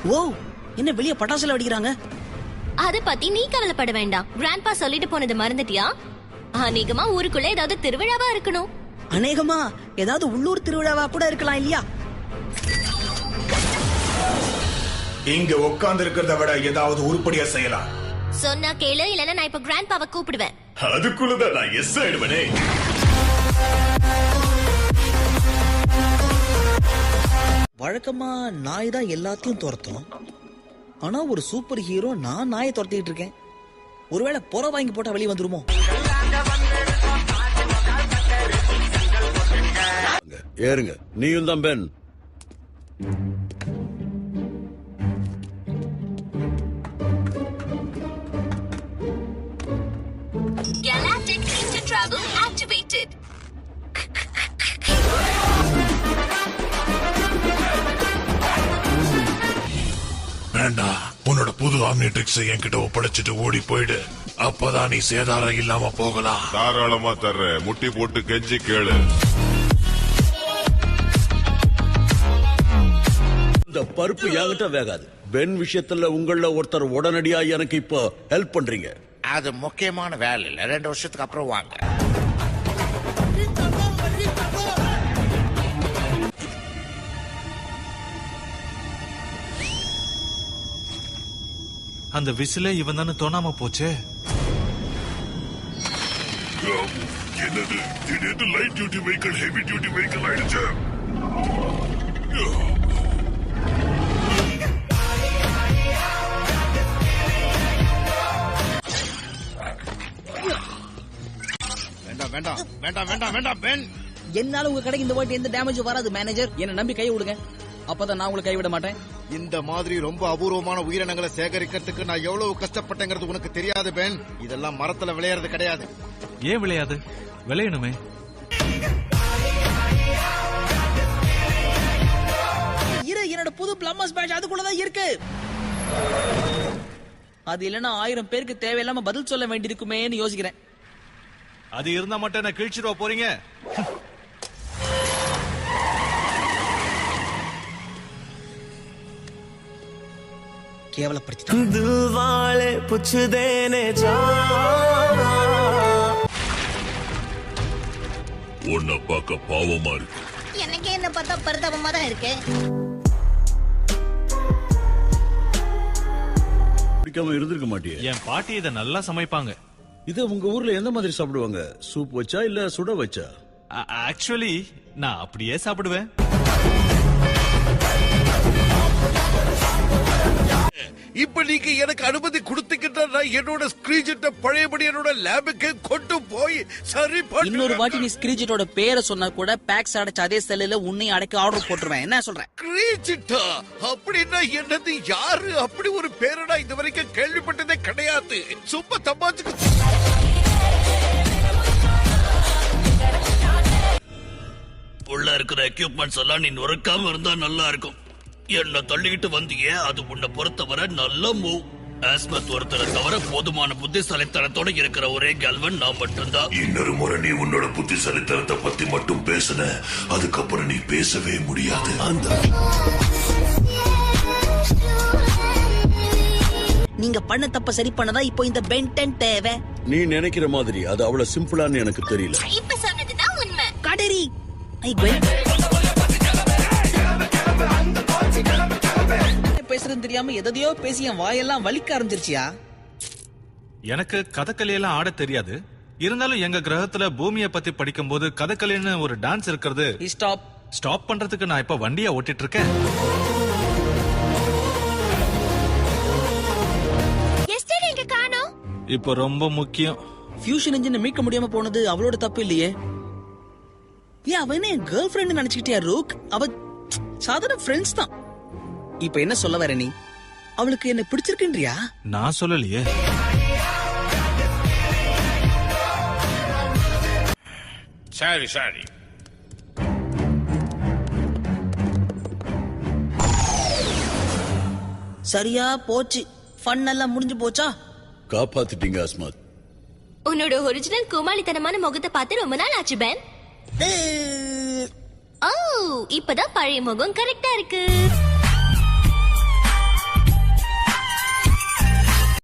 ஓ, என்ன வெளிய பட்டாசுல வெடிக்கிறாங்க? அத பத்தி நீ கவலைப்பட வேண்டாம். கிராண்ட்பா சொல்லிட்டு போனது மறந்துட்டியா? அநேகமா ஊருக்குள்ள ஏதாவது திருவிழாவா இருக்கணும். அநேகமா ஏதாவது உள்ளூர் திருவிழாவா கூட இருக்கலாம் இல்லையா? இங்க உட்கார்ந்து இருக்கிறத விட ஏதாவது உருப்படியா செய்யலாம். சொன்னா கேளு, இல்லன்னா நான் இப்ப கிராண்ட்பாவை கூப்பிடுவேன். அதுக்குள்ளதான் நான் எஸ் ஆயிடுவனே. வழக்கமா நாய் தான் எல்லாத்தையும் துரத்தும். ஆனா ஒரு சூப்பர் ஹீரோ நான் நாயை துரத்திட்டு இருக்கேன். ஒருவேளை புற வாங்கி போட்டா வெளியே வந்துருமோ? ஏறுங்க, நீயும் தான் பென். Galactic Intertravel activated. வேண்டாம், உன்னோட புது ஆம்னிட்ரிக்ஸ் என்கிட்ட ஒப்படைச்சிட்டு ஓடி போயிடு. அப்பதான் நீ சேதாரம் இல்லாம போகலாம். தாராளமா தர்ற, முட்டி போட்டு கெஞ்சி கேளு. இந்த பருப்பு என்கிட்ட வேகாது. பென் விஷயத்துல உங்கள ஒருத்தர் உடனடியா எனக்கு இப்போ ஹெல்ப் பண்றீங்க. அது முக்கியமான வேலை இல்ல, 2 வருஷத்துக்கு அப்புறம் வாங்க. அந்த விசில இவன் தானே தோணாம போச்சே. என்னது திடீர்னு light duty vehicle heavy duty vehicle ஆயிடுச்சு. வேண்டாம் வேண்டாம் வேண்டாம் வேண்டாம் வேண்டாம் பென். என்னால உங்க கடைக்கு இந்த வாட்டி எந்த டேமேஜ் வராது மேனேஜர். என்ன நம்பி கை விடுங்க, அப்பதான் நான் உங்களுக்கு கைவிட மாட்டேன். இந்த மாதிரி ரொம்ப அபூர்வமான உயிரினங்களை சேகரிக்கிறதுக்கு நான் எவ்வளவு கஷ்டப்பட்டேங்கிறது உனக்கு தெரியாது பென். இதெல்லாம் மரத்துல விளையாடுறது கிடையாது. ஏன் விளையாது? விளையணுமே. என்னோட புது பிளம்பர்ஸ் பேட்ச் அதுக்குள்ளதான் இருக்கு. அது இல்லன்னா 1000 பேருக்கு தேவையில்லாம பதில் சொல்ல வேண்டியிருக்குமேன்னு யோசிக்கிறேன். அது இருந்தா மட்டும் என்ன கிழிச்சிருவா போறீங்க? கேவலப்படுத்திட்டான். உன்னை பார்க்க பாவமா இருக்கு. எனக்கு என்ன பார்த்தா பரிதாபமா தான் இருக்கு. பிடிக்காம இருந்திருக்க மாட்டியே. என் பாட்டி இதை நல்லா சமைப்பாங்க. இது உங்க ஊர்ல எந்த மாதிரி சாப்பிடுவாங்க? சூப் வச்சா இல்ல சுட வச்சா? ஆக்சுவலி நான் அப்படியே சாப்பிடுவேன். இப்ப நீங்க எனக்கு அனுமதி கொடுத்தீங்கன்னா நான் என்னோட ஸ்கிரீன்ஷாட்டை பழையபடி என்னோட லேபுக்கு கொண்டு போய் சரி பண்ணி. இன்னொரு வாட்டி நீ ஸ்கிரீன்ஷாட்டோட பேரை சொன்னா கூட பேக்ஸ் அடைச்ச அதே செல்லுல உன்னையும் அடைக்க ஆர்டர் போட்டுருவேன். என்ன சொல்றேன்? ஸ்கிரீன்ஷாட்டா அப்படின்னா என்னது? யாரு அப்படி ஒரு பேரை நான் இது வரைக்கும் கேள்விப்பட்டதே கிடையாது. சும்மா தமாச்சுக்கு. உள்ள இருக்கிற எக்யூப்மெண்ட்ஸ் எல்லாம் நீ நுறக்காம இருந்தா நல்லா இருக்கும். என்ன தள்ளிக்கிட்டு வந்தியே, அது உன்னை பொறுத்தவரை நல்ல மூவ். ஆஸ்மத் ஒருத்தரை தவிர போதுமான புத்திசாலித்தனத்தோட இருக்கிற ஒரே கேல்வன் நான் மட்டும்தான். இன்னொரு முறை நீ உன்னோட புத்திசாலித்தனத்தை பத்தி மட்டும் பேசுன, அதுக்கப்புறம் நீ பேசவே முடியாது. நீங்க பண்ண தப்ப சரி பண்ணதா இப்போ இந்த பென்டன் தேவை. நீ நினைக்கிற மாதிரி அது அவ்வளவு சிம்பிளான்னு எனக்கு தெரியல. இப்ப சொன்னதுதான் உண்மை. கடரி ஐ பென் பேசுறது தெரியாம எதையோ பேசி என் வாயெல்லாம் வலிக்க ஆரம்பிச்சிருச்சியா? எனக்கு கதகளி எல்லாம் ஆட தெரியாது. இருந்தாலும் எங்க கிரகத்துல பூமியை பத்தி படிக்கும் போது கதகளின்னு ஒரு டான்ஸ் இருக்கிறது. ஸ்டாப் பண்றதுக்கு நான் இப்ப வண்டியை ஓட்டிட்டு இருக்கேன். இப்ப ரொம்ப முக்கியம். ஃபியூஷன் இன்ஜினை மீட்க முடியாம போனது அவளோட தப்பு இல்லையே. ஏன் அவ என்ன கேர்ள் ஃப்ரெண்ட் நினைச்சுக்கிட்டியா ரூக்? அவ சாதாரண ஃப்ரெண்ட்ஸ் தான். இப்ப என்ன சொல்ல வர நீ? அவளுக்கு என்ன பிடிச்சிருக்குன்றியா? நான் சொல்லலையே. சரி சரி. சரியா போச்சு. ஃபன் எல்லாம் முடிஞ்சு போச்சா? காப்பாத்திட்டீங்க ஆஸ்மத். உன்னோட ஒரிஜினல் கோமாளித்தனமான முகத்தை பார்த்து ரொம்ப நாள் ஆச்சு பென். ஓ, இப்பதான் பழைய முகம் கரெக்டா இருக்கு.